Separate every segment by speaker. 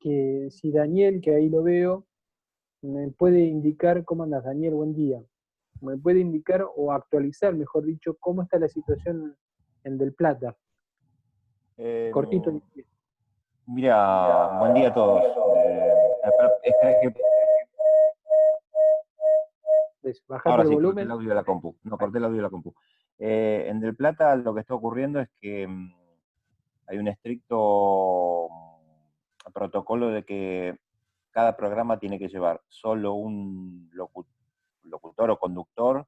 Speaker 1: que si Daniel, que ahí lo veo, me puede indicar cómo andas, Daniel, buen día. Me puede indicar o actualizar, mejor dicho, cómo está la situación en Del Plata. Cortito.
Speaker 2: Mira, buen día a todos. Espera que
Speaker 1: Bajate
Speaker 2: ahora
Speaker 1: el
Speaker 2: sí, corté el
Speaker 1: volumen.
Speaker 2: audio de la compu. No, corté el audio de la compu. En Del Plata lo que está ocurriendo es que hay un estricto protocolo de que cada programa tiene que llevar solo un locutor o conductor,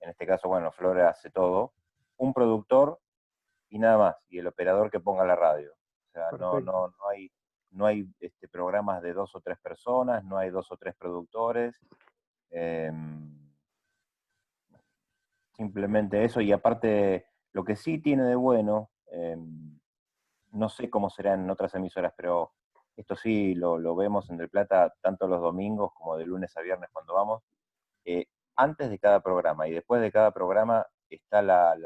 Speaker 2: en este caso, bueno, Flora hace todo, un productor y nada más, y el operador que ponga la radio. O sea,
Speaker 1: Perfecto.
Speaker 2: no hay programas de 2 o 3 personas, no hay 2 o 3 productores. Eh, Simplemente eso, y aparte, lo que sí tiene de bueno, no sé cómo será en otras emisoras, pero esto sí lo vemos en Del Plata tanto los domingos como de lunes a viernes cuando vamos. Antes de cada programa y después de cada programa está la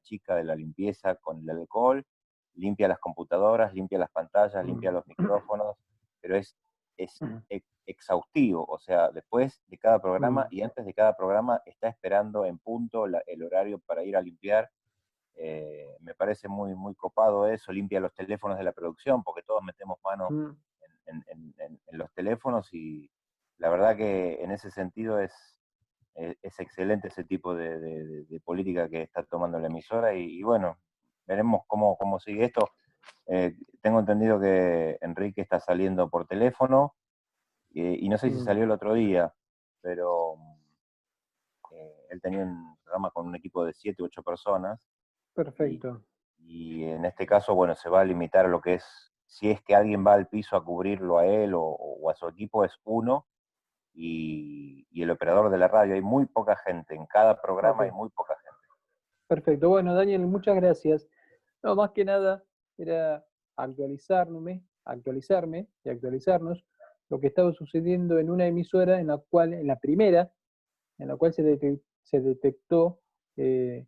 Speaker 2: chica de la limpieza con el alcohol, limpia las computadoras, limpia las pantallas, limpia los micrófonos, pero es exhaustivo. O sea, después de cada programa y antes de cada programa está esperando en punto el horario para ir a limpiar. Me parece muy, muy copado eso. Limpia los teléfonos de la producción, porque todos metemos mano en los teléfonos, y la verdad que en ese sentido es excelente ese tipo de política que está tomando la emisora, y bueno, veremos cómo sigue esto. Tengo entendido que Enrique está saliendo por teléfono, y no sé si salió el otro día, pero él tenía un programa con un equipo de 7 u 8 personas, y,
Speaker 1: Perfecto.
Speaker 2: y en este caso, bueno, se va a limitar a lo que es, si es que alguien va al piso a cubrirlo a él o a su equipo, es uno, y el operador de la radio. Hay muy poca gente, en cada programa hay
Speaker 1: Ok.
Speaker 2: muy poca gente.
Speaker 1: Perfecto. Bueno, Daniel, muchas gracias. No, más que nada era actualizarme y actualizarnos lo que estaba sucediendo en una emisora en la cual, en la primera, en la cual se detectó que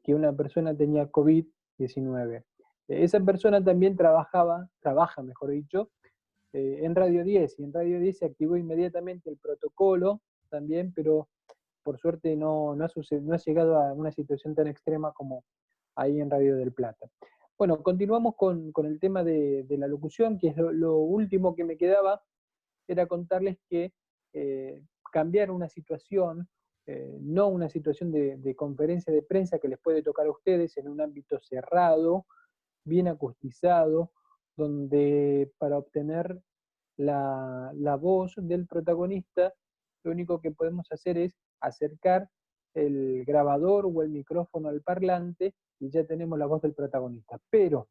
Speaker 1: una persona tenía COVID-19. Esa persona también trabaja, mejor dicho, en Radio 10, y en Radio 10 se activó inmediatamente el protocolo también, pero por suerte no ha llegado a una situación tan extrema como ahí en Radio del Plata. Bueno, continuamos con el tema de la locución, que es lo último que me quedaba, era contarles que cambiar una situación, no una situación de conferencia de prensa que les puede tocar a ustedes en un ámbito cerrado, bien acustizado, donde para obtener la voz del protagonista, lo único que podemos hacer es acercar el grabador o el micrófono al parlante y ya tenemos la voz del protagonista. Pero,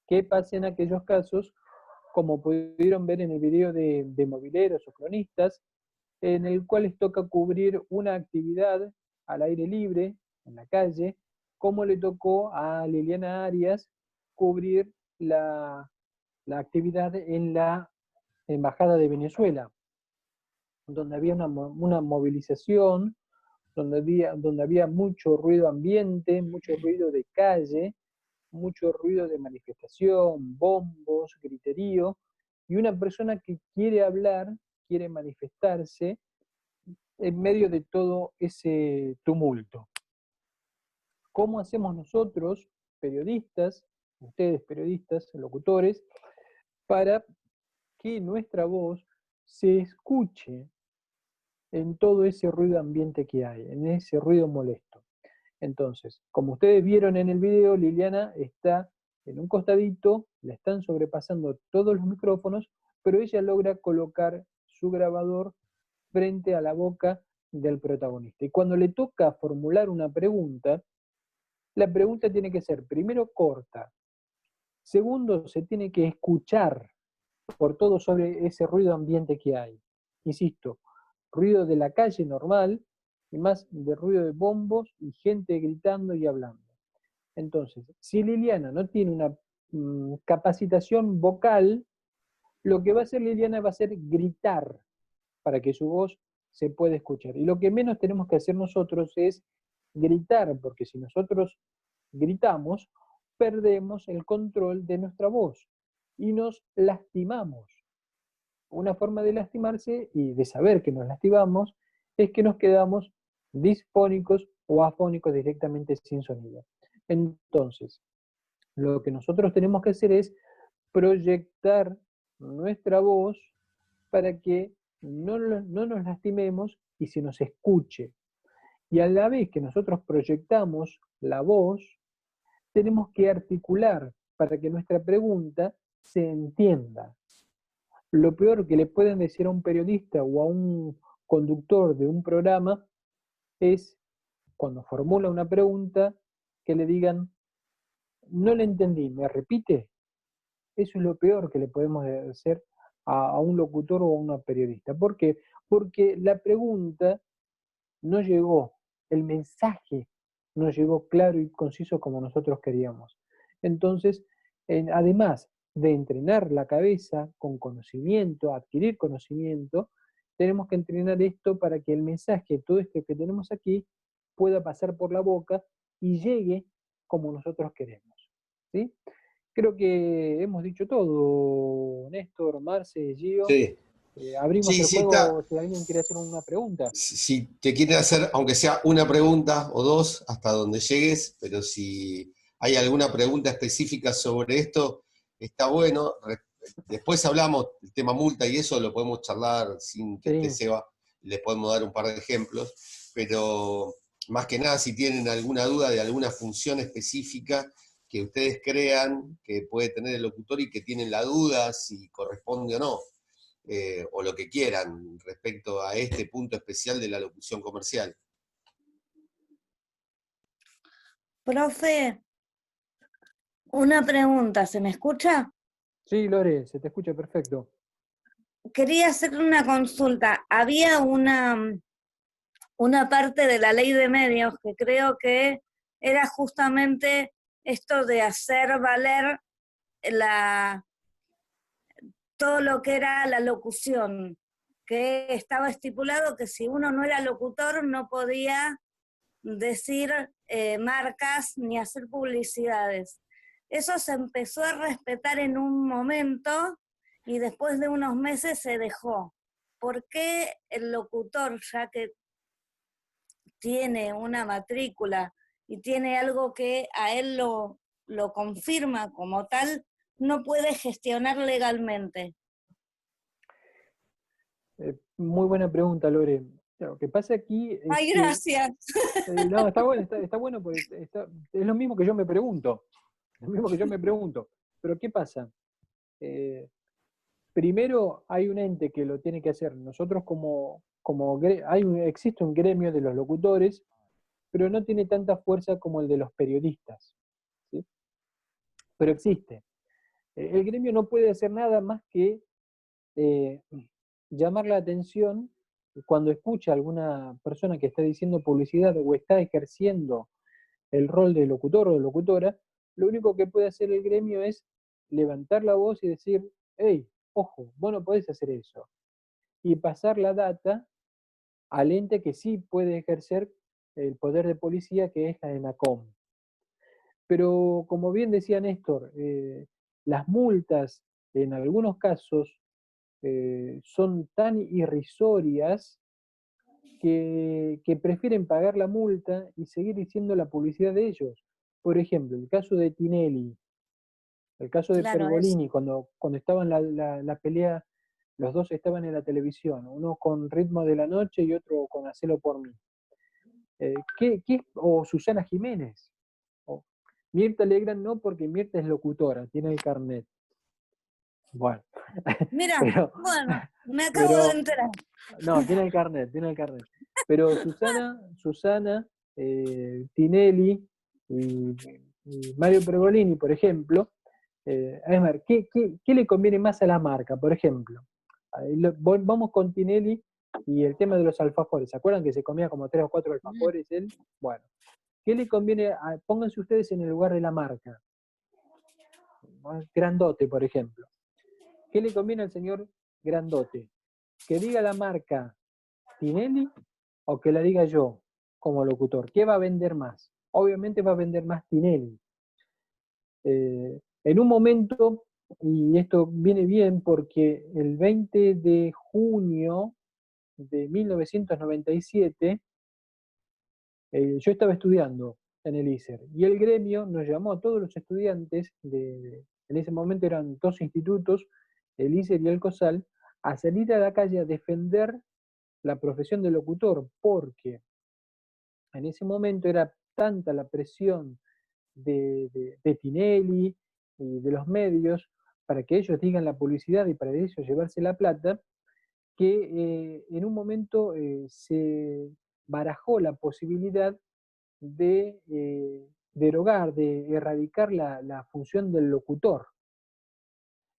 Speaker 1: ¿qué pasa en aquellos casos, como pudieron ver en el video de mobileros o cronistas, en el cual les toca cubrir una actividad al aire libre, en la calle, como le tocó a Liliana Arias cubrir la actividad en la Embajada de Venezuela, donde había una movilización, donde había mucho ruido ambiente, mucho ruido de calle, mucho ruido de manifestación, bombos, griterío, y una persona que quiere hablar, quiere manifestarse en medio de todo ese tumulto. ¿Cómo hacemos nosotros, periodistas, ustedes periodistas, locutores, para que nuestra voz se escuche en todo ese ruido ambiente que hay, en ese ruido molesto? Entonces, como ustedes vieron en el video, Liliana está en un costadito, la están sobrepasando todos los micrófonos, pero ella logra colocar su grabador frente a la boca del protagonista. Y cuando le toca formular una pregunta, la pregunta tiene que ser, primero, corta. Segundo, se tiene que escuchar por todo sobre ese ruido ambiente que hay. Insisto, ruido de la calle normal y más de ruido de bombos y gente gritando y hablando. Entonces, si Liliana no tiene una capacitación vocal, lo que va a hacer Liliana va a ser gritar para que su voz se pueda escuchar. Y lo que menos tenemos que hacer nosotros es gritar, porque si nosotros gritamos, perdemos el control de nuestra voz. y nos lastimamos. Una forma de lastimarse y de saber que nos lastimamos es que nos quedamos disfónicos o afónicos directamente sin sonido. Entonces, lo que nosotros tenemos que hacer es proyectar nuestra voz para que no nos lastimemos y se nos escuche. Y a la vez que nosotros proyectamos la voz, tenemos que articular para que nuestra pregunta se entienda. Lo peor que le pueden decir a un periodista o a un conductor de un programa es, cuando formula una pregunta, que le digan, no le entendí, ¿me repite? Eso es lo peor que le podemos hacer a un locutor o a una periodista. ¿Por qué? Porque la pregunta no llegó, el mensaje no llegó claro y conciso como nosotros queríamos. Entonces, además de entrenar la cabeza con conocimiento, adquirir conocimiento, tenemos que entrenar esto para que el mensaje, todo esto que tenemos aquí, pueda pasar por la boca y llegue como nosotros queremos. ¿Sí? Creo que hemos dicho todo, Néstor, Marce, Gio.
Speaker 3: Sí,
Speaker 1: Abrimos
Speaker 3: sí,
Speaker 1: el
Speaker 3: sí, está.
Speaker 1: juego si alguien quiere hacer una pregunta.
Speaker 3: Si te quieren hacer, aunque sea una pregunta o dos, hasta donde llegues, pero si hay alguna pregunta específica sobre esto, está bueno. Después hablamos del tema multa y eso lo podemos charlar sin que esté
Speaker 1: Sí.
Speaker 3: Seba, les podemos dar un par de ejemplos, pero más que nada si tienen alguna duda de alguna función específica que ustedes crean que puede tener el locutor y que tienen la duda si corresponde o no. O lo que quieran respecto a este punto especial de la locución comercial.
Speaker 4: Profe, una pregunta, ¿se me escucha?
Speaker 1: Sí, Lore, se te escucha perfecto.
Speaker 4: Quería hacerle una consulta. Había una parte de la ley de medios que creo que era justamente esto de hacer valer todo lo que era la locución, que estaba estipulado que si uno no era locutor no podía decir marcas ni hacer publicidades. Eso se empezó a respetar en un momento y después de unos meses se dejó. ¿Por qué el locutor, ya que tiene una matrícula y tiene algo que a él lo confirma como tal, no puede gestionar legalmente?
Speaker 1: Muy buena pregunta, Lore. Lo que pasa aquí es
Speaker 4: Ay,
Speaker 1: que,
Speaker 4: gracias.
Speaker 1: no, está bueno, está bueno porque es lo mismo que yo me pregunto, lo mismo que yo me pregunto. Pero ¿qué pasa? Primero hay un ente que lo tiene que hacer. Nosotros existe un gremio de los locutores, pero no tiene tanta fuerza como el de los periodistas, ¿sí? Pero existe. El gremio no puede hacer nada más que eh, llamar la atención cuando escucha a alguna persona que está diciendo publicidad o está ejerciendo el rol de locutor o de locutora. Lo único que puede hacer el gremio es levantar la voz y decir, hey, ojo, vos no podés hacer eso. Y pasar la data al ente que sí puede ejercer el poder de policía, que es la ENACOM. Pero como bien decía Néstor, las multas en algunos casos son tan irrisorias que prefieren pagar la multa y seguir diciendo la publicidad de ellos. Por ejemplo, el caso de Tinelli, el caso de
Speaker 4: Claro, es.
Speaker 1: Pergolini, cuando estaban la pelea, los dos estaban en la televisión, uno con Ritmo de la Noche y otro con Hacelo por mí. O Susana Jiménez. O Mirta Legrand no, porque Mirta es locutora, tiene el carnet. Bueno,
Speaker 4: Mira,
Speaker 1: pero,
Speaker 4: bueno, me acabo de
Speaker 1: pero
Speaker 4: enterar.
Speaker 1: no, tiene el carnet. Pero Susana, Tinelli y Mario Pergolini, por ejemplo, a ver, ¿qué le conviene más a la marca? Por ejemplo, vamos con Tinelli y el tema de los alfajores. ¿Se acuerdan que se comía como 3 o 4 alfajores él? Bueno, ¿qué le conviene? Pónganse ustedes en el lugar de la marca. Grandote, por ejemplo. ¿Qué le conviene al señor Grandote? Que diga la marca Tinelli o que la diga yo como locutor. ¿Qué va a vender más? Obviamente va a vender más Tinelli. En un momento Y esto viene bien porque el 20 de junio de 1997, yo estaba estudiando en el ISER y el gremio nos llamó a todos los estudiantes, en ese momento eran dos institutos, el ISER y el COSAL, a salir a la calle a defender la profesión de locutor, porque en ese momento era tanta la presión de Tinelli y de los medios para que ellos digan la publicidad y para ellos llevarse la plata, que en un momento se barajó la posibilidad de derogar, de erradicar la función del locutor.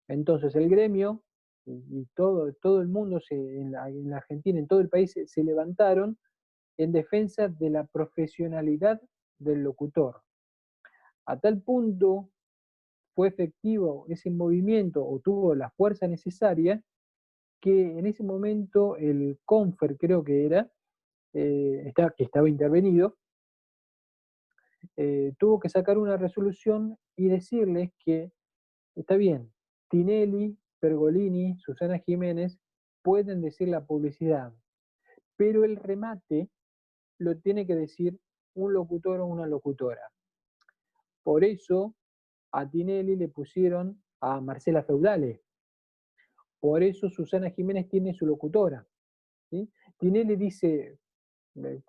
Speaker 1: Entonces el gremio y todo el mundo en la Argentina, en todo el país, se levantaron en defensa de la profesionalidad del locutor. A tal punto fue efectivo ese movimiento o tuvo la fuerza necesaria que en ese momento el CONFER, creo que era, que estaba intervenido, tuvo que sacar una resolución y decirles que está bien, Tinelli, Pergolini, Susana Jiménez pueden decir la publicidad, pero el remate lo tiene que decir un locutor o una locutora. Por eso a Tinelli le pusieron a Marcela Feudale. Por eso Susana Jiménez tiene su locutora. ¿Sí? Tinelli dice,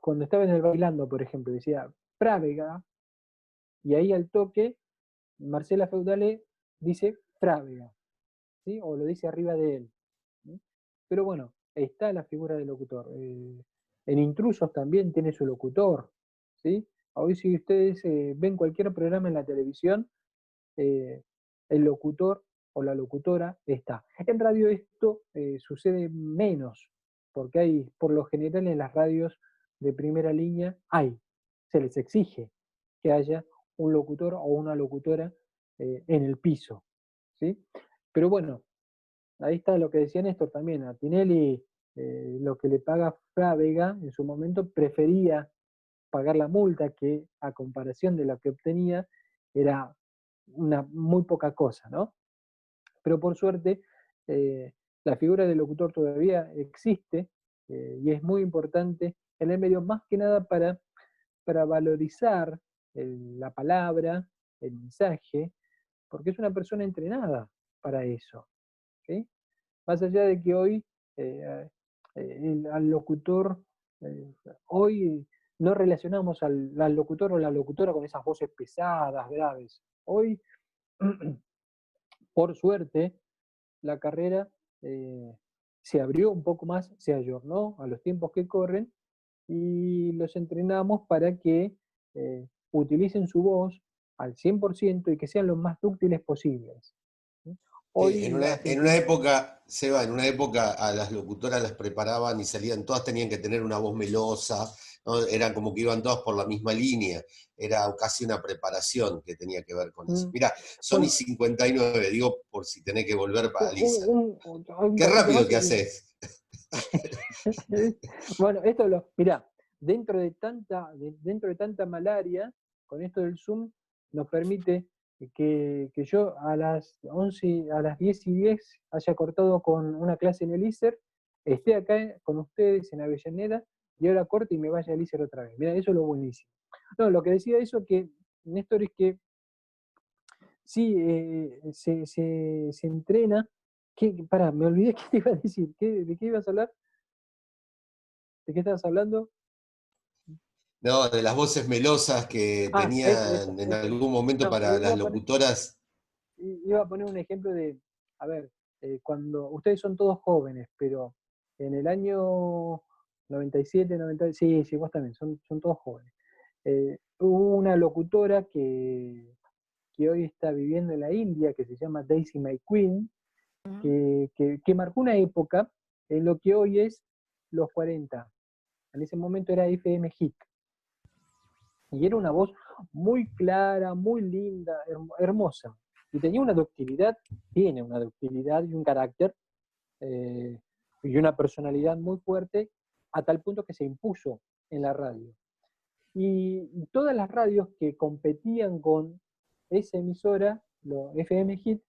Speaker 1: cuando estaba en el Bailando, por ejemplo, decía Frávega, y ahí al toque Marcela Feudale dice Frávega, ¿sí? O lo dice arriba de él. ¿Sí? Pero bueno, está la figura del locutor. En Intrusos también tiene su locutor. ¿Sí? Hoy si ustedes ven cualquier programa en la televisión, el locutor o la locutora está. En radio esto sucede menos, porque hay, por lo general en las radios de primera línea, se les exige que haya un locutor o una locutora en el piso. ¿Sí? Pero bueno, ahí está lo que decía Néstor también, a Tinelli lo que le paga Frávega en su momento prefería pagar la multa, que a comparación de lo que obtenía era una muy poca cosa, ¿no? Pero por suerte la figura del locutor todavía existe y es muy importante en el medio, más que nada para valorizar la palabra, el mensaje, porque es una persona entrenada para eso, ¿sí? Más allá de que hoy al locutor, hoy no relacionamos al locutor o la locutora con esas voces pesadas, graves. Hoy, por suerte, la carrera se abrió un poco más, se ayornó a los tiempos que corren y los entrenamos para que utilicen su voz al 100% y que sean lo más dúctiles posibles.
Speaker 3: Sí,
Speaker 1: Hoy
Speaker 3: en una
Speaker 1: Argentina...
Speaker 3: época, Seba, en una época a las locutoras las preparaban y salían, todas tenían que tener una voz melosa, ¿no? Eran como que iban todas por la misma línea, era casi una preparación que tenía que ver con eso. Mira, son y
Speaker 1: Bueno,
Speaker 3: 59, digo, por si tenés que volver para Lisa.
Speaker 1: un
Speaker 3: Qué
Speaker 1: cachito
Speaker 3: rápido
Speaker 1: más
Speaker 3: que
Speaker 1: y...
Speaker 3: haces.
Speaker 1: Bueno, mirá, dentro de tanta malaria, con esto del Zoom, nos permite que yo a las 11, a las 10:10 haya cortado con una clase en el ISER, esté acá con ustedes en Avellaneda, y ahora corte y me vaya al ISER otra vez. Mira, eso es lo buenísimo. No, lo que decía eso que, Néstor, es que sí, se entrena. Pará, me olvidé qué te iba a decir. ¿De qué ibas a hablar? ¿De qué estabas hablando?
Speaker 3: No, de las voces melosas que tenían en
Speaker 1: Eso.
Speaker 3: algún momento
Speaker 1: No,
Speaker 3: para las locutoras.
Speaker 1: iba a poner un ejemplo de, a ver, cuando ustedes son todos jóvenes, pero en el año 97, 90, sí, sí, vos también, son todos jóvenes. Hubo una locutora que hoy está viviendo en la India, que se llama Daisy May Queen, que marcó una época en lo que hoy es los 40. En ese momento era FM Hit. Y era una voz muy clara, muy linda, hermosa. Y tenía una ductilidad, tiene una ductilidad y un carácter y una personalidad muy fuerte, a tal punto que se impuso en la radio. Y todas las radios que competían con esa emisora, los FM Hit,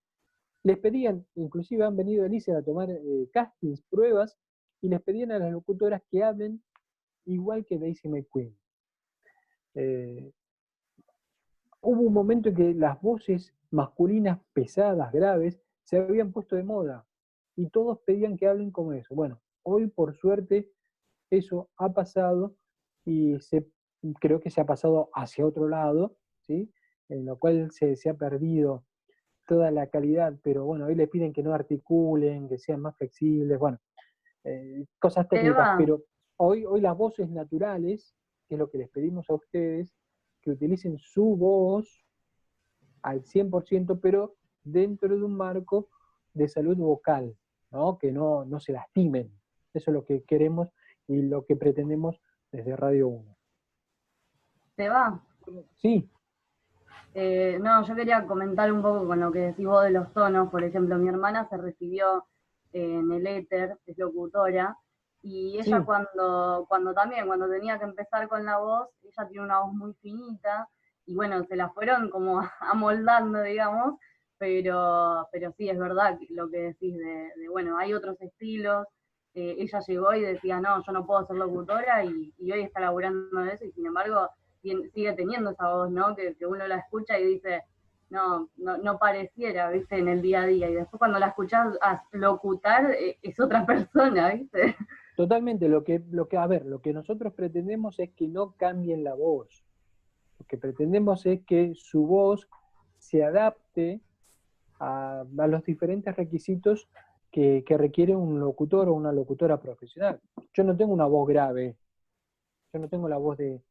Speaker 1: les pedían, inclusive han venido a Alicia a tomar castings, pruebas, y les pedían a las locutoras que hablen igual que Daisy McQueen. Hubo un momento en que las voces masculinas pesadas, graves, se habían puesto de moda, y todos pedían que hablen como eso. Bueno, hoy por suerte eso ha pasado, y creo que se ha pasado hacia otro lado, ¿sí? En lo cual se ha perdido toda la calidad, pero bueno, hoy les piden que no articulen, que sean más flexibles, bueno, cosas técnicas, pero hoy las voces naturales, que es lo que les pedimos a ustedes, que utilicen su voz al 100%, pero dentro de un marco de salud vocal, ¿no? Que no se lastimen. Eso es lo que queremos y lo que pretendemos desde Radio 1.
Speaker 5: ¿Te va?
Speaker 1: Sí.
Speaker 5: No, yo quería comentar un poco con lo que decís vos de los tonos. Por ejemplo, mi hermana se recibió en el éter, es locutora, y ella
Speaker 1: Sí.
Speaker 5: cuando tenía que empezar con la voz, ella tiene una voz muy finita, y bueno, se la fueron como amoldando, digamos, pero sí, es verdad lo que decís de bueno, hay otros estilos. Ella llegó y decía, no, yo no puedo ser locutora, y hoy está laburando de eso, y sin embargo sigue teniendo esa voz, ¿no? Que uno la escucha y dice, no pareciera, ¿viste? En el día a día. Y después cuando la escuchás locutar, es otra persona, ¿viste?
Speaker 1: Totalmente. Lo que nosotros pretendemos es que no cambien la voz. Lo que pretendemos es que su voz se adapte a los diferentes requisitos que requiere un locutor o una locutora profesional. Yo no tengo una voz grave. Yo no tengo la voz de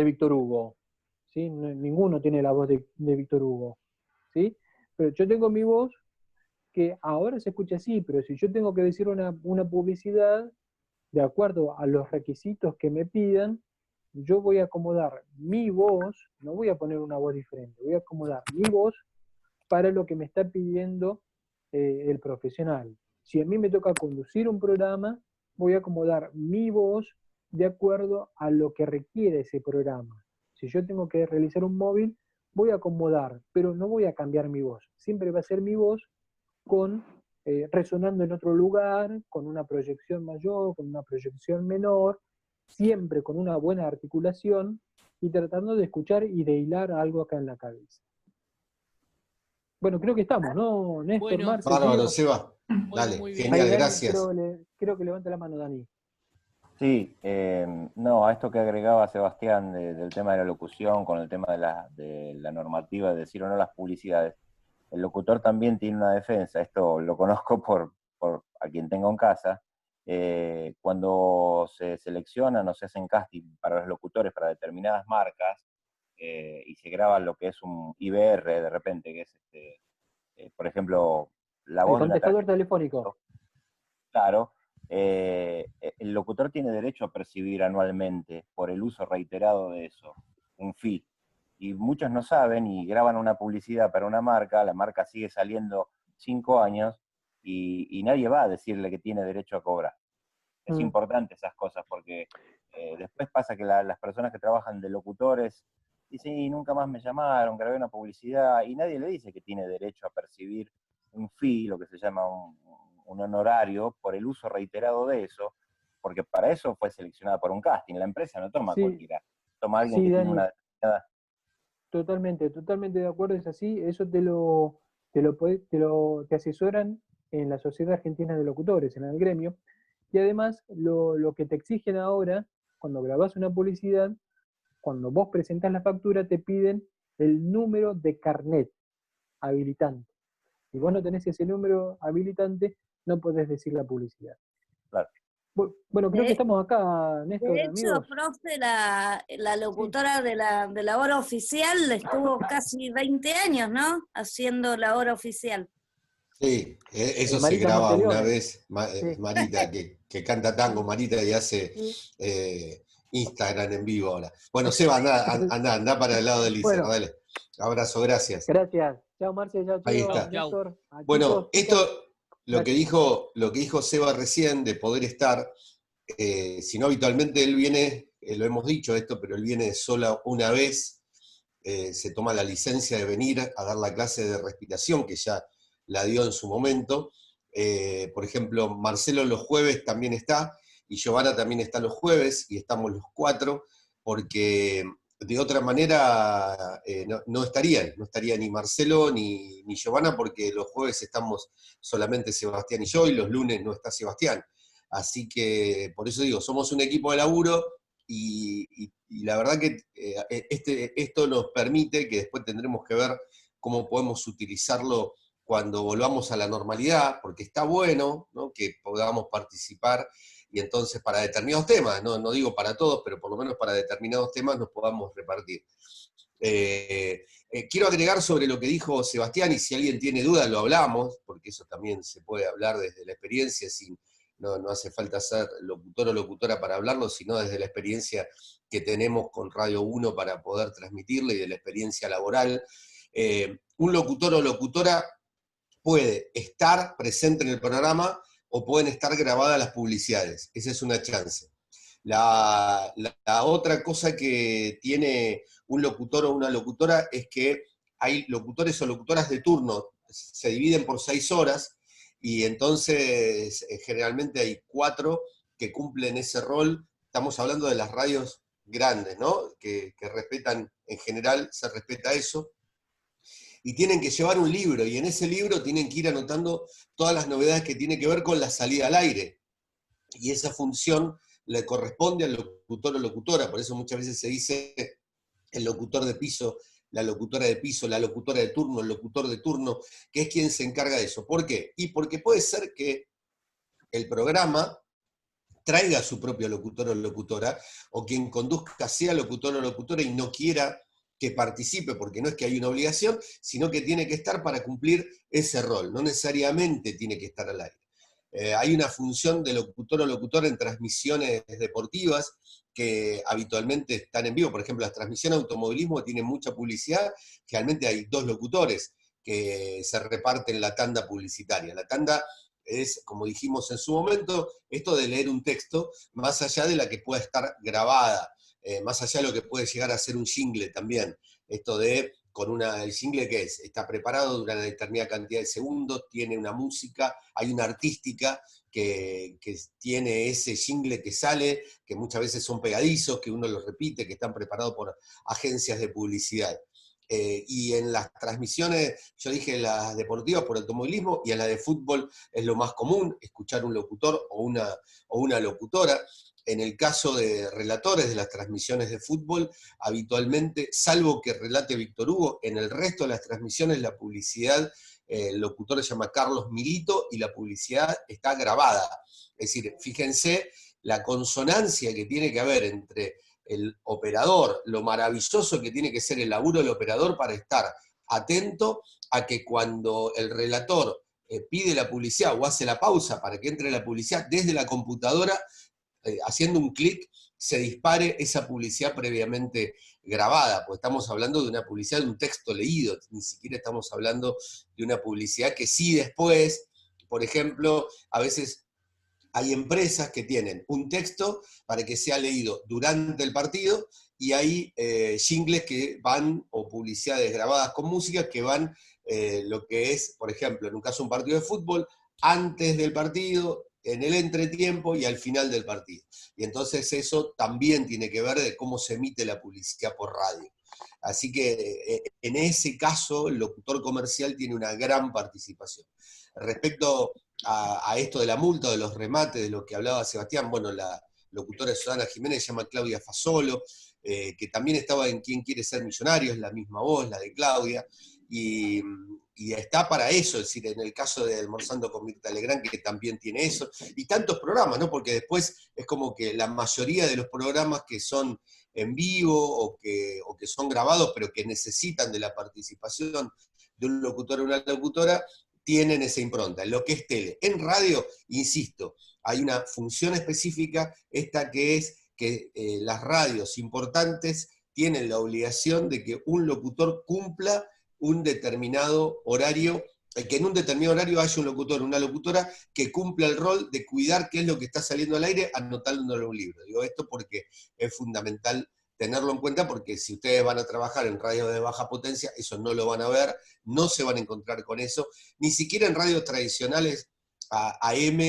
Speaker 1: Víctor Hugo, ¿sí? Ninguno tiene la voz de Víctor Hugo, ¿sí? Pero yo tengo mi voz que ahora se escucha así, pero si yo tengo que decir una publicidad, de acuerdo a los requisitos que me pidan, yo voy a acomodar mi voz, no voy a poner una voz diferente, voy a acomodar mi voz para lo que me está pidiendo el profesional. Si a mí me toca conducir un programa, voy a acomodar mi voz de acuerdo a lo que requiere ese programa. Si yo tengo que realizar un móvil, voy a acomodar, pero no voy a cambiar mi voz. Siempre va a ser mi voz resonando en otro lugar, con una proyección mayor, con una proyección menor, siempre con una buena articulación y tratando de escuchar y de hilar algo acá en la cabeza. Bueno, creo que estamos, ¿no, Néstor?
Speaker 6: Bueno,
Speaker 1: Marce,
Speaker 3: bárbaro,
Speaker 1: Tío?
Speaker 3: Seba.
Speaker 6: Bueno,
Speaker 3: Dale,
Speaker 6: muy bien.
Speaker 3: genial,
Speaker 1: Ahí, Dani,
Speaker 3: gracias.
Speaker 1: creo que levanta la mano, Dani.
Speaker 2: Sí, no, a esto que agregaba Sebastián del tema de la locución, con el tema de la normativa de decir o no las publicidades, el locutor también tiene una defensa. Esto lo conozco por a quien tengo en casa. Cuando se seleccionan o se hacen casting para los locutores para determinadas marcas, y se graba lo que es un IBR de repente, que es por ejemplo, la
Speaker 1: El
Speaker 2: voz de una
Speaker 1: contestador
Speaker 2: tarjeta.
Speaker 1: telefónico.
Speaker 2: Claro, el locutor tiene derecho a percibir anualmente, por el uso reiterado de eso, un fee. Y muchos no saben y graban una publicidad para una marca, la marca sigue saliendo 5 años y nadie va a decirle que tiene derecho a cobrar. Es importante esas cosas porque después pasa que las personas que trabajan de locutores dicen, y nunca más me llamaron, grabé una publicidad, y nadie le dice que tiene derecho a percibir un fee, lo que se llama un honorario, por el uso reiterado de eso, porque para eso fue seleccionada por un casting. La empresa no toma cualquiera, toma a alguien que
Speaker 1: Dani,
Speaker 2: tiene una determinada...
Speaker 1: Totalmente de acuerdo, es así. Eso te asesoran en la Sociedad Argentina de Locutores, en el gremio. Y además, lo que te exigen ahora, cuando grabás una publicidad, cuando vos presentás la factura, te piden el número de carnet habilitante. Si vos no tenés ese número habilitante, no podés decir la publicidad.
Speaker 2: Claro.
Speaker 1: Bueno, creo que estamos acá, Néstor,
Speaker 4: de hecho,
Speaker 1: amigos.
Speaker 4: profe, la locutora de la hora oficial estuvo casi 20 años, ¿no? Haciendo la hora oficial.
Speaker 3: Sí, eso se
Speaker 1: Marita
Speaker 3: graba
Speaker 1: Monteleone.
Speaker 3: una vez,
Speaker 1: Sí.
Speaker 3: Marita, que canta tango, Marita, y hace Instagram en vivo ahora. Bueno, Seba, anda para el lado de Lisa,
Speaker 1: Bueno.
Speaker 3: dale. Abrazo, gracias.
Speaker 1: Gracias. Chao, Marcia, chao,
Speaker 3: Ahí
Speaker 1: Tío,
Speaker 3: está.
Speaker 1: Néstor.
Speaker 3: Bueno,
Speaker 1: Chicos,
Speaker 3: esto, lo que dijo Seba recién, de poder estar, si no habitualmente él viene, lo hemos dicho esto, pero él viene solo una vez, se toma la licencia de venir a dar la clase de respiración, que ya la dio en su momento. Por ejemplo, Marcelo los jueves también está, y Giovanna también está los jueves, y estamos los 4, porque de otra manera no estaría ni Marcelo ni Giovanna, porque los jueves estamos solamente Sebastián y yo, y los lunes no está Sebastián. Así que, por eso digo, somos un equipo de laburo, y la verdad que esto nos permite, que después tendremos que ver cómo podemos utilizarlo cuando volvamos a la normalidad, porque está bueno, ¿no?, que podamos participar, y entonces para determinados temas, no digo para todos, pero por lo menos para determinados temas nos podamos repartir. Quiero agregar sobre lo que dijo Sebastián, y si alguien tiene dudas lo hablamos, porque eso también se puede hablar desde la experiencia, no hace falta ser locutor o locutora para hablarlo, sino desde la experiencia que tenemos con Radio 1 para poder transmitirle, y de la experiencia laboral. Un locutor o locutora puede estar presente en el programa, o pueden estar grabadas las publicidades. Esa es una chance. La otra cosa que tiene un locutor o una locutora es que hay locutores o locutoras de turno, se dividen por 6 horas, y entonces generalmente hay 4 que cumplen ese rol. Estamos hablando de las radios grandes, ¿no?, que respetan, en general se respeta eso, y tienen que llevar un libro, y en ese libro tienen que ir anotando todas las novedades que tienen que ver con la salida al aire, y esa función le corresponde al locutor o locutora. Por eso muchas veces se dice el locutor de piso, la locutora de piso, la locutora de turno, el locutor de turno, que es quien se encarga de eso. ¿Por qué? Y porque puede ser que el programa traiga a su propio locutor o locutora, o quien conduzca sea locutor o locutora y no quiera que participe, porque no es que hay una obligación, sino que tiene que estar para cumplir ese rol, no necesariamente tiene que estar al aire. Hay una función de locutor o locutora en transmisiones deportivas que habitualmente están en vivo. Por ejemplo, las transmisiones de automovilismo tienen mucha publicidad, generalmente hay 2 locutores que se reparten la tanda publicitaria. La tanda es, como dijimos en su momento, esto de leer un texto, más allá de la que pueda estar grabada, más allá de lo que puede llegar a ser un jingle también, esto de, el jingle que está preparado durante una determinada cantidad de segundos, tiene una música, hay una artística que tiene ese jingle que sale, que muchas veces son pegadizos, que uno los repite, que están preparados por agencias de publicidad. Y en las transmisiones, yo dije las deportivas por automovilismo, y en la de fútbol es lo más común, escuchar un locutor o una locutora. En el caso de relatores de las transmisiones de fútbol, habitualmente, salvo que relate Víctor Hugo, en el resto de las transmisiones la publicidad, el locutor se llama Carlos Milito, y la publicidad está grabada. Es decir, fíjense la consonancia que tiene que haber entre el operador, lo maravilloso que tiene que ser el laburo del operador para estar atento a que cuando el relator pide la publicidad o hace la pausa para que entre la publicidad, desde la computadora, haciendo un clic, se dispare esa publicidad previamente grabada, porque estamos hablando de una publicidad de un texto leído, ni siquiera estamos hablando de una publicidad que sí después, por ejemplo, a veces hay empresas que tienen un texto para que sea leído durante el partido, y hay jingles que van, o publicidades grabadas con música, que van lo que es, por ejemplo, en un caso un partido de fútbol, antes del partido, en el entretiempo y al final del partido. Y entonces eso también tiene que ver de cómo se emite la publicidad por radio. Así que en ese caso el locutor comercial tiene una gran participación. Respecto a esto de la multa, de los remates, de lo que hablaba Sebastián, bueno, la locutora de Susana Jiménez se llama Claudia Fasolo, que también estaba en Quién quiere ser millonario, es la misma voz, la de Claudia, y está para eso, es decir, en el caso de Almorzando con Mirta Legrand, que también tiene eso, y tantos programas, ¿no? Porque después es como que la mayoría de los programas que son en vivo o que son grabados, pero que necesitan de la participación de un locutor o una locutora, tienen esa impronta, en lo que es tele. En radio, insisto, hay una función específica, esta que es que las radios importantes tienen la obligación de que un locutor cumpla un determinado horario, que en un determinado horario haya un locutor, una locutora que cumpla el rol de cuidar qué es lo que está saliendo al aire, anotándolo en un libro. Digo esto porque es fundamental tenerlo en cuenta porque si ustedes van a trabajar en radios de baja potencia, eso no lo van a ver, no se van a encontrar con eso, ni siquiera en radios tradicionales AM,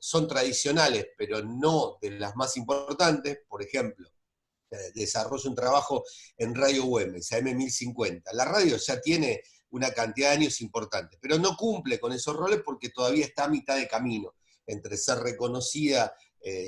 Speaker 3: son tradicionales, pero no de las más importantes. Por ejemplo, desarrollo un trabajo en Radio Güemes, AM1050. La radio ya tiene una cantidad de años importante, pero no cumple con esos roles porque todavía está a mitad de camino entre ser reconocida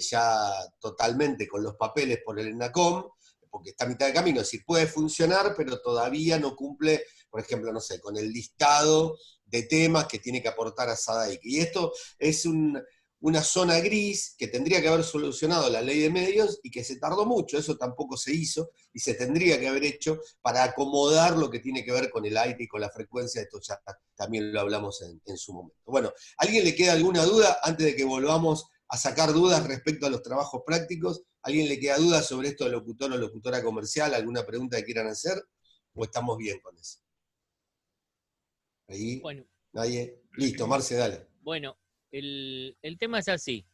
Speaker 3: ya totalmente con los papeles por el ENACOM, porque está a mitad de camino, es decir, puede funcionar, pero todavía no cumple, por ejemplo, no sé, con el listado de temas que tiene que aportar a SADAIC. Y esto es una zona gris que tendría que haber solucionado la ley de medios y que se tardó mucho, eso tampoco se hizo, y se tendría que haber hecho para acomodar lo que tiene que ver con el aire y con la frecuencia, esto ya también lo hablamos en su momento. Bueno, ¿a alguien le queda alguna duda antes de que volvamos a sacar dudas respecto a los trabajos prácticos? ¿A alguien le queda duda sobre esto de locutor o locutora comercial? ¿Alguna pregunta que quieran hacer? ¿O estamos bien con eso? Ahí,
Speaker 6: bueno,
Speaker 3: nadie. Listo, Marce, dale.
Speaker 6: Bueno, el tema es así.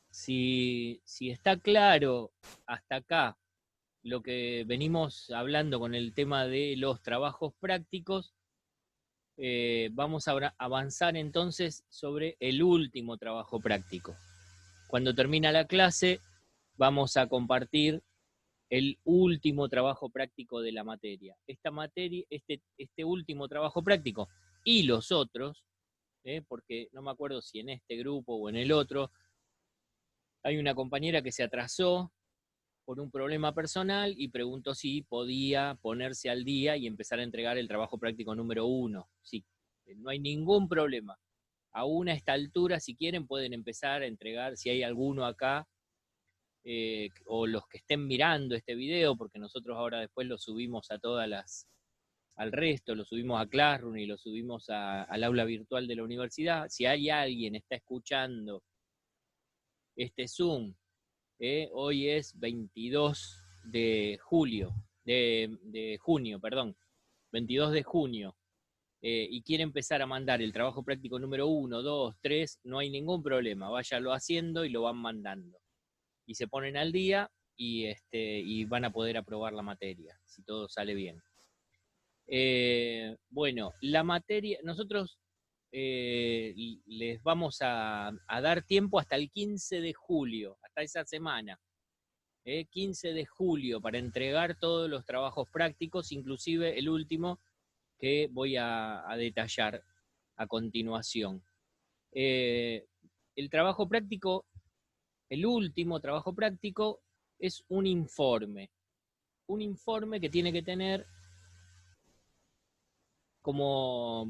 Speaker 6: Si está claro hasta acá lo que venimos hablando con el tema de los trabajos prácticos, vamos a avanzar entonces sobre el último trabajo práctico. Cuando termina la clase, vamos a compartir el último trabajo práctico de la materia. Esta materia, este último trabajo práctico y los otros, porque no me acuerdo si en este grupo o en el otro, hay una compañera que se atrasó por un problema personal y preguntó si podía ponerse al día y empezar a entregar el trabajo práctico número 1. Sí, no hay ningún problema. Aún a esta altura, si quieren, pueden empezar a entregar, si hay alguno acá, o los que estén mirando este video, porque nosotros ahora después lo subimos a al resto, lo subimos a Classroom y lo subimos al aula virtual de la universidad. Si hay alguien que está escuchando este Zoom, hoy es 22 de julio, de junio, perdón, 22 de junio, y quiere empezar a mandar el trabajo práctico número 1, 2, 3, no hay ningún problema, váyalo haciendo y lo van mandando. Y se ponen al día y van a poder aprobar la materia, si todo sale bien. Bueno, la materia, nosotros les vamos a dar tiempo hasta el 15 de julio, hasta esa semana. 15 de julio para entregar todos los trabajos prácticos, inclusive el último que voy a detallar a continuación. El trabajo práctico, el último trabajo práctico es un informe que tiene que tener como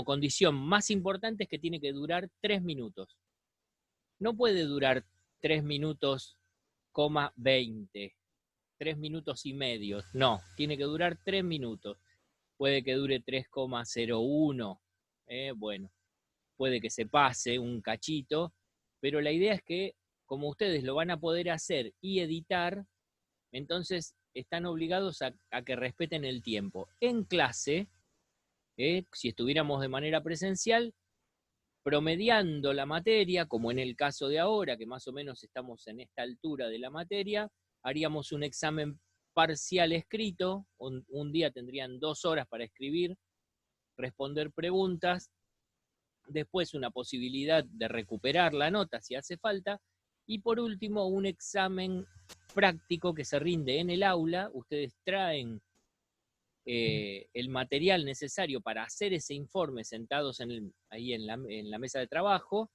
Speaker 6: condición más importante es que tiene que durar 3 minutos. No puede durar 3 minutos, 20, 3 minutos y medio. No, tiene que durar 3 minutos. Puede que dure 3,01. Bueno, puede que se pase un cachito, pero la idea es que como ustedes lo van a poder hacer y editar, entonces están obligados a que respeten el tiempo. En clase, si estuviéramos de manera presencial, promediando la materia, como en el caso de ahora, que más o menos estamos en esta altura de la materia, haríamos un examen parcial escrito, un día tendrían 2 horas para escribir, responder preguntas, después una posibilidad de recuperar la nota si hace falta, y por último un examen práctico que se rinde en el aula. Ustedes traen el material necesario para hacer ese informe sentados ahí en la mesa de trabajo,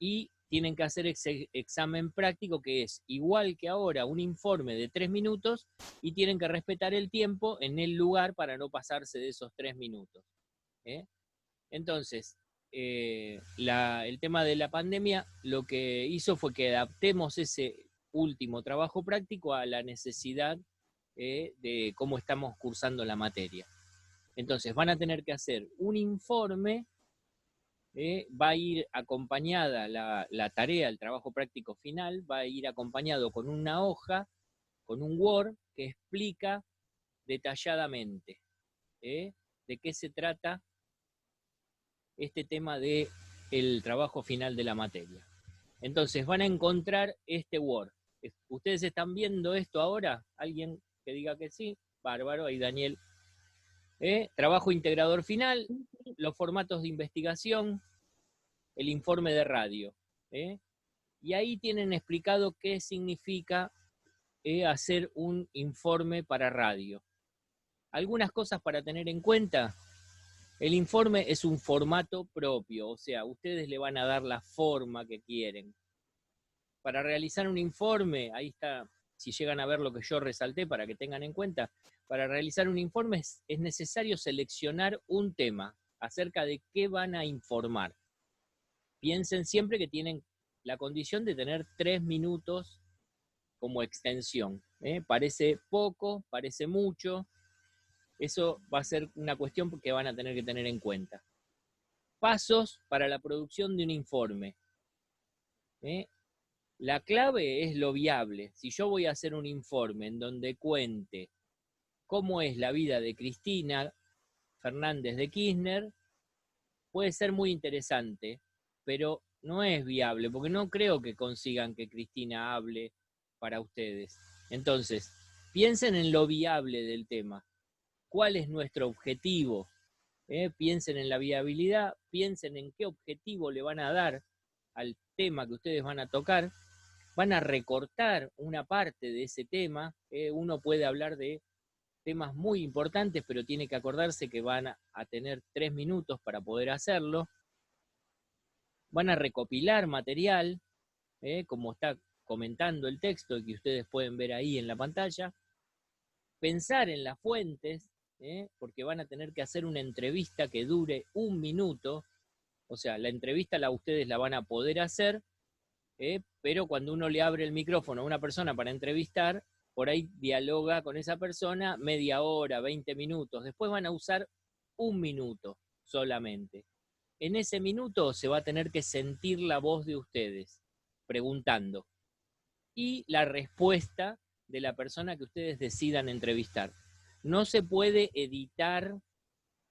Speaker 6: y tienen que hacer ese examen práctico que es igual que ahora un informe de 3 minutos y tienen que respetar el tiempo en el lugar para no pasarse de esos 3 minutos. Entonces, el tema de la pandemia lo que hizo fue que adaptemos ese último trabajo práctico a la necesidad de cómo estamos cursando la materia. Entonces van a tener que hacer un informe, va a ir acompañada la tarea, el trabajo práctico final, va a ir acompañado con una hoja, con un Word que explica detalladamente de qué se trata este tema del trabajo final de la materia. Entonces van a encontrar este Word. ¿Ustedes están viendo esto ahora? ¿Alguien que diga que sí? Bárbaro, ahí Daniel. Trabajo integrador final, los formatos de investigación, el informe de radio. Y ahí tienen explicado qué significa hacer un informe para radio. Algunas cosas para tener en cuenta. El informe es un formato propio, o sea, ustedes le van a dar la forma que quieren. Para realizar un informe, ahí está, si llegan a ver lo que yo resalté para que tengan en cuenta, para realizar un informe es necesario seleccionar un tema acerca de qué van a informar. Piensen siempre que tienen la condición de tener 3 minutos como extensión. Parece poco, parece mucho. Eso va a ser una cuestión que van a tener que tener en cuenta. Pasos para la producción de un informe. La clave es lo viable. Si yo voy a hacer un informe en donde cuente cómo es la vida de Cristina Fernández de Kirchner, puede ser muy interesante, pero no es viable, porque no creo que consigan que Cristina hable para ustedes. Entonces, piensen en lo viable del tema. ¿Cuál es nuestro objetivo? Piensen en la viabilidad, piensen en qué objetivo le van a dar al tema que ustedes van a tocar. Van a recortar una parte de ese tema. Uno puede hablar de temas muy importantes, pero tiene que acordarse que van a tener 3 minutos para poder hacerlo. Van a recopilar material, como está comentando el texto que ustedes pueden ver ahí en la pantalla. Pensar en las fuentes, porque van a tener que hacer una entrevista que dure 1 minuto. O sea, la entrevista ustedes la van a poder hacer, pero cuando uno le abre el micrófono a una persona para entrevistar, por ahí dialoga con esa persona media hora, 20 minutos. Después van a usar 1 minuto solamente. En ese minuto se va a tener que sentir la voz de ustedes, preguntando. Y la respuesta de la persona que ustedes decidan entrevistar. No se puede editar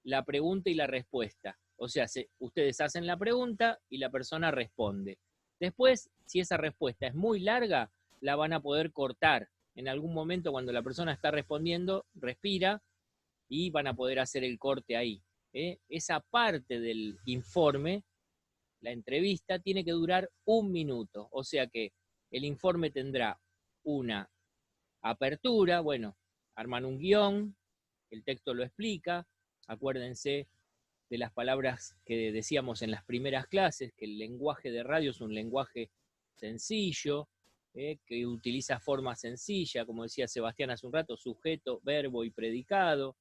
Speaker 6: la pregunta y la respuesta. O sea, ustedes hacen la pregunta y la persona responde. Después, si esa respuesta es muy larga, la van a poder cortar. En algún momento, cuando la persona está respondiendo, respira y van a poder hacer el corte ahí. Esa parte del informe, la entrevista, tiene que durar 1 minuto. O sea que el informe tendrá una apertura, bueno, arman un guión, el texto lo explica, acuérdense de las palabras que decíamos en las primeras clases, que el lenguaje de radio es un lenguaje sencillo, que utiliza forma sencilla, como decía Sebastián hace un rato, sujeto, verbo y predicado.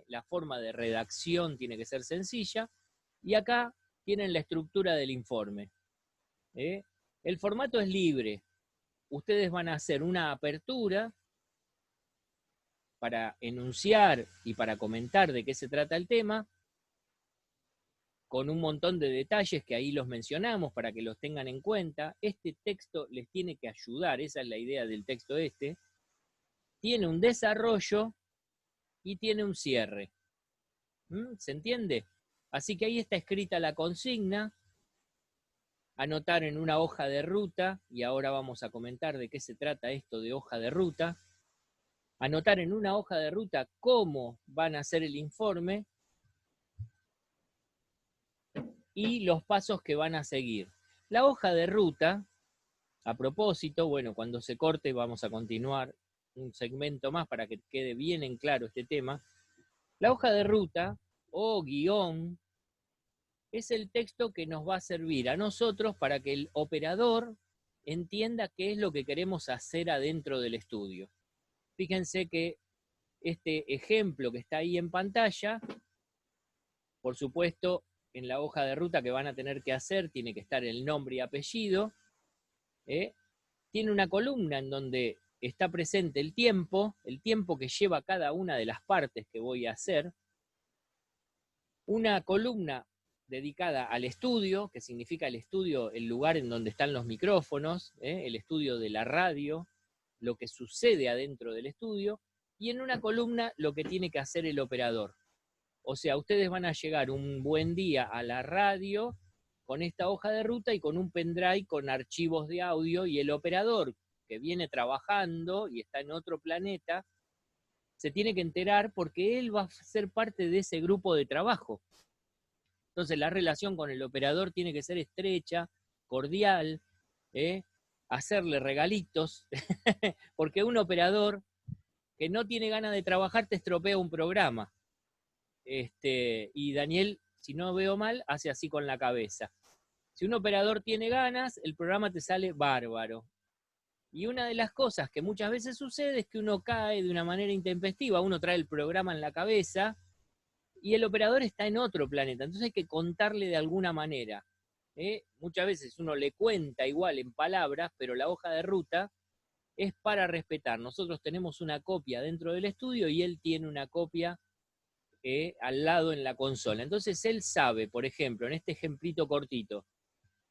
Speaker 6: La forma de redacción tiene que ser sencilla, y acá tienen la estructura del informe. El formato es libre. Ustedes van a hacer una apertura para enunciar y para comentar de qué se trata el tema, con un montón de detalles que ahí los mencionamos para que los tengan en cuenta. Este texto les tiene que ayudar, esa es la idea del texto este. Tiene un desarrollo y tiene un cierre. ¿Se entiende? Así que ahí está escrita la consigna, anotar en una hoja de ruta, y ahora vamos a comentar de qué se trata esto de hoja de ruta. Anotar en una hoja de ruta cómo van a hacer el informe y los pasos que van a seguir. La hoja de ruta, a propósito, bueno, cuando se corte vamos a continuar un segmento más para que quede bien en claro este tema. La hoja de ruta o guión es el texto que nos va a servir a nosotros para que el operador entienda qué es lo que queremos hacer adentro del estudio. Fíjense que este ejemplo que está ahí en pantalla, por supuesto, en la hoja de ruta que van a tener que hacer, tiene que estar el nombre y apellido. Tiene una columna en donde está presente el tiempo que lleva cada una de las partes que voy a hacer. Una columna dedicada al estudio, que significa el estudio, el lugar en donde están los micrófonos, el estudio de la radio, lo que sucede adentro del estudio, y en una columna lo que tiene que hacer el operador. O sea, ustedes van a llegar un buen día a la radio con esta hoja de ruta y con un pendrive con archivos de audio, y el operador que viene trabajando y está en otro planeta, se tiene que enterar porque él va a ser parte de ese grupo de trabajo. Entonces la relación con el operador tiene que ser estrecha, cordial, hacerle regalitos, porque un operador que no tiene ganas de trabajar te estropea un programa. Y Daniel, si no veo mal, hace así con la cabeza. Si un operador tiene ganas, el programa te sale bárbaro. Y una de las cosas que muchas veces sucede es que uno cae de una manera intempestiva, uno trae el programa en la cabeza y el operador está en otro planeta, entonces hay que contarle de alguna manera. Muchas veces uno le cuenta igual en palabras, pero la hoja de ruta es para respetar. Nosotros tenemos una copia dentro del estudio y él tiene una copia al lado en la consola. Entonces él sabe, por ejemplo, en este ejemplito cortito,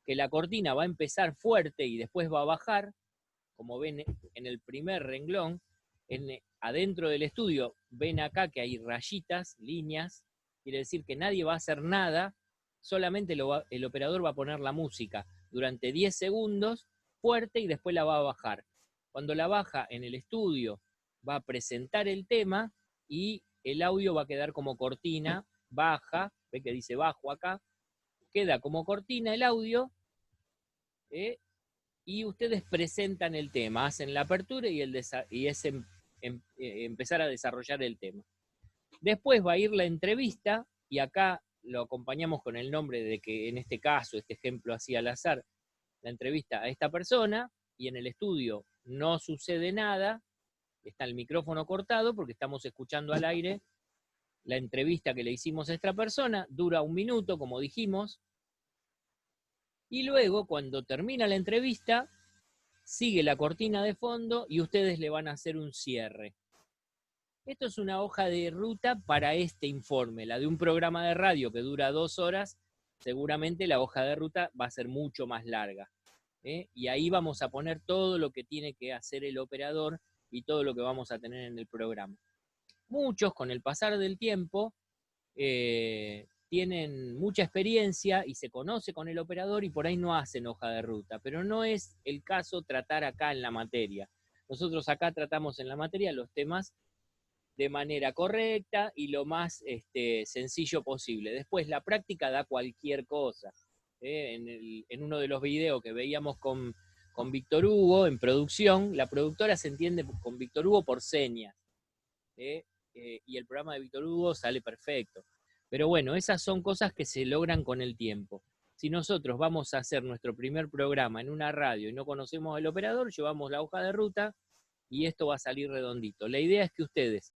Speaker 6: que la cortina va a empezar fuerte y después va a bajar, como ven en el primer renglón. Adentro del estudio ven acá que hay rayitas, líneas, quiere decir que nadie va a hacer nada, solamente el operador va a poner la música durante 10 segundos fuerte y después la va a bajar. Cuando la baja en el estudio va a presentar el tema y el audio va a quedar como cortina, baja, ve que dice bajo acá, queda como cortina el audio, y ustedes presentan el tema, hacen la apertura y es empezar a desarrollar el tema. Después va a ir la entrevista, y acá lo acompañamos con el nombre de que en este caso, este ejemplo así al azar, la entrevista a esta persona, y en el estudio no sucede nada, está el micrófono cortado porque estamos escuchando al aire la entrevista que le hicimos a esta persona, dura 1 minuto, como dijimos, y luego, cuando termina la entrevista, sigue la cortina de fondo y ustedes le van a hacer un cierre. Esto es una hoja de ruta para este informe. La de un programa de radio que dura 2 horas, seguramente la hoja de ruta va a ser mucho más larga. Y ahí vamos a poner todo lo que tiene que hacer el operador y todo lo que vamos a tener en el programa. Muchos, con el pasar del tiempo, tienen mucha experiencia y se conoce con el operador y por ahí no hacen hoja de ruta, pero no es el caso tratar acá en la materia. Nosotros acá tratamos en la materia los temas de manera correcta y lo más sencillo posible. Después la práctica da cualquier cosa. En uno de los videos que veíamos con Víctor Hugo en producción, la productora se entiende con Víctor Hugo por señas. Y el programa de Víctor Hugo sale perfecto. Pero bueno, esas son cosas que se logran con el tiempo. Si nosotros vamos a hacer nuestro primer programa en una radio y no conocemos al operador, llevamos la hoja de ruta y esto va a salir redondito. La idea es que ustedes